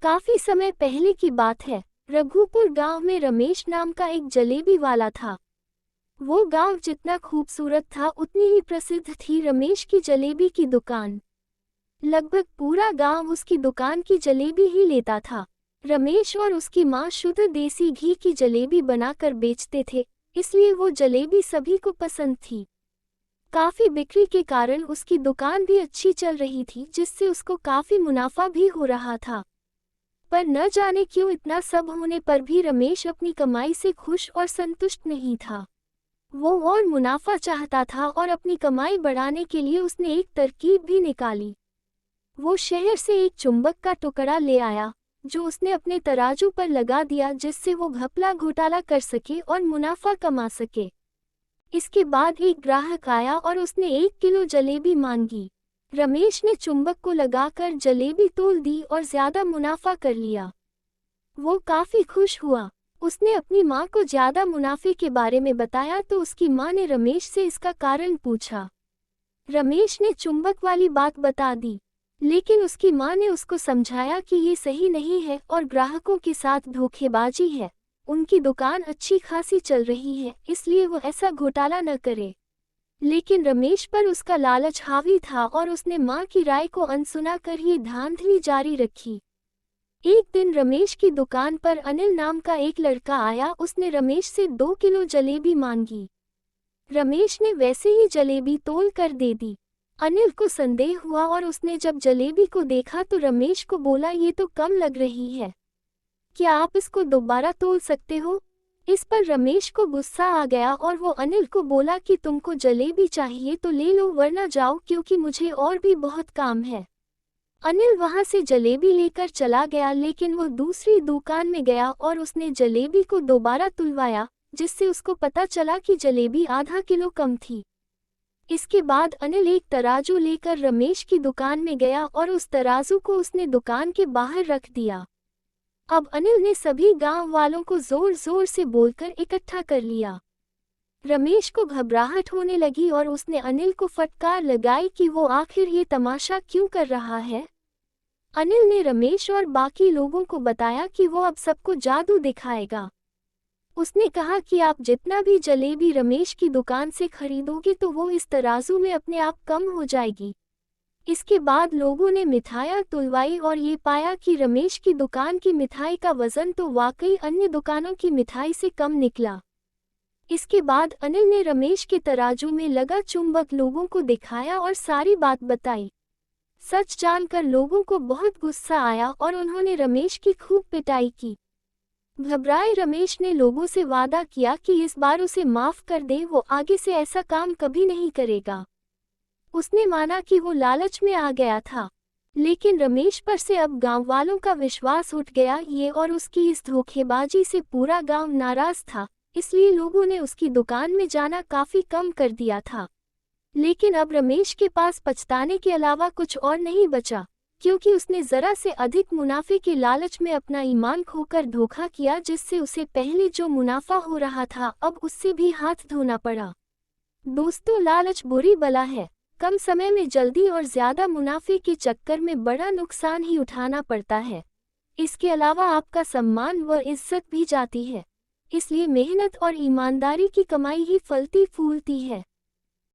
काफी समय पहले की बात है। रघुपुर गांव में रमेश नाम का एक जलेबी वाला था। वो गांव जितना खूबसूरत था उतनी ही प्रसिद्ध थी रमेश की जलेबी की दुकान। लगभग पूरा गांव उसकी दुकान की जलेबी ही लेता था। रमेश और उसकी माँ शुद्ध देसी घी की जलेबी बनाकर बेचते थे, इसलिए वो जलेबी सभी को पसंद थी। काफी बिक्री के कारण उसकी दुकान भी अच्छी चल रही थी, जिससे उसको काफी मुनाफा भी हो रहा था। पर न जाने क्यों इतना सब होने पर भी रमेश अपनी कमाई से खुश और संतुष्ट नहीं था। वो और मुनाफा चाहता था और अपनी कमाई बढ़ाने के लिए उसने एक तरकीब भी निकाली। वो शहर से एक चुंबक का टुकड़ा ले आया, जो उसने अपने तराजू पर लगा दिया, जिससे वो घपला घोटाला कर सके और मुनाफा कमा सके। इसके बाद एक ग्राहक आया और उसने 1 किलो जलेबी मांगी। रमेश ने चुंबक को लगाकर जलेबी तोल दी और ज्यादा मुनाफा कर लिया। वो काफी खुश हुआ। उसने अपनी माँ को ज्यादा मुनाफे के बारे में बताया तो उसकी माँ ने रमेश से इसका कारण पूछा। रमेश ने चुंबक वाली बात बता दी, लेकिन उसकी माँ ने उसको समझाया कि ये सही नहीं है और ग्राहकों के साथ धोखेबाजी है। उनकी दुकान अच्छी खासी चल रही है, इसलिए वो ऐसा घोटाला न करे। लेकिन रमेश पर उसका लालच हावी था और उसने माँ की राय को अनसुना कर ये धांधली जारी रखी। एक दिन रमेश की दुकान पर अनिल नाम का एक लड़का आया। उसने रमेश से 2 किलो जलेबी मांगी। रमेश ने वैसे ही जलेबी तोल कर दे दी। अनिल को संदेह हुआ और उसने जब जलेबी को देखा तो रमेश को बोला, ये तो कम लग रही है, क्या आप इसको दोबारा तोल सकते हो? इस पर रमेश को गुस्सा आ गया और वो अनिल को बोला कि तुमको जलेबी चाहिए तो ले लो, वरना जाओ, क्योंकि मुझे और भी बहुत काम है। अनिल वहां से जलेबी लेकर चला गया, लेकिन वो दूसरी दुकान में गया और उसने जलेबी को दोबारा तुलवाया, जिससे उसको पता चला कि जलेबी आधा किलो कम थी। इसके बाद अनिल एक तराजू लेकर रमेश की दुकान में गया और उस तराजू को उसने दुकान के बाहर रख दिया। अब अनिल ने सभी गांव वालों को जोर जोर से बोलकर इकट्ठा कर लिया। रमेश को घबराहट होने लगी और उसने अनिल को फटकार लगाई कि वो आखिर ये तमाशा क्यों कर रहा है। अनिल ने रमेश और बाकी लोगों को बताया कि वो अब सबको जादू दिखाएगा। उसने कहा कि आप जितना भी जलेबी रमेश की दुकान से खरीदोगे तो वो इस तराजू में अपने आप कम हो जाएगी। इसके बाद लोगों ने मिठाइयाँ तुलवाई और ये पाया कि रमेश की दुकान की मिठाई का वजन तो वाकई अन्य दुकानों की मिठाई से कम निकला। इसके बाद अनिल ने रमेश के तराजू में लगा चुंबक लोगों को दिखाया और सारी बात बताई। सच जानकर लोगों को बहुत गुस्सा आया और उन्होंने रमेश की खूब पिटाई की। घबराए रमेश ने लोगों से वादा किया कि इस बार उसे माफ कर दे, वो आगे से ऐसा काम कभी नहीं करेगा। उसने माना कि वो लालच में आ गया था, लेकिन रमेश पर से अब गांव वालों का विश्वास उठ गया। ये और उसकी इस धोखेबाजी से पूरा गांव नाराज था, इसलिए लोगों ने उसकी दुकान में जाना काफी कम कर दिया था। लेकिन अब रमेश के पास पछताने के अलावा कुछ और नहीं बचा, क्योंकि उसने जरा से अधिक मुनाफे के लालच में अपना ईमान खोकर धोखा किया, जिससे उसे पहले जो मुनाफा हो रहा था अब उससे भी हाथ धोना पड़ा। दोस्तों, लालच बुरी बला है। कम समय में जल्दी और ज्यादा मुनाफे के चक्कर में बड़ा नुकसान ही उठाना पड़ता है। इसके अलावा आपका सम्मान व इज्जत भी जाती है। इसलिए मेहनत और ईमानदारी की कमाई ही फलती फूलती है।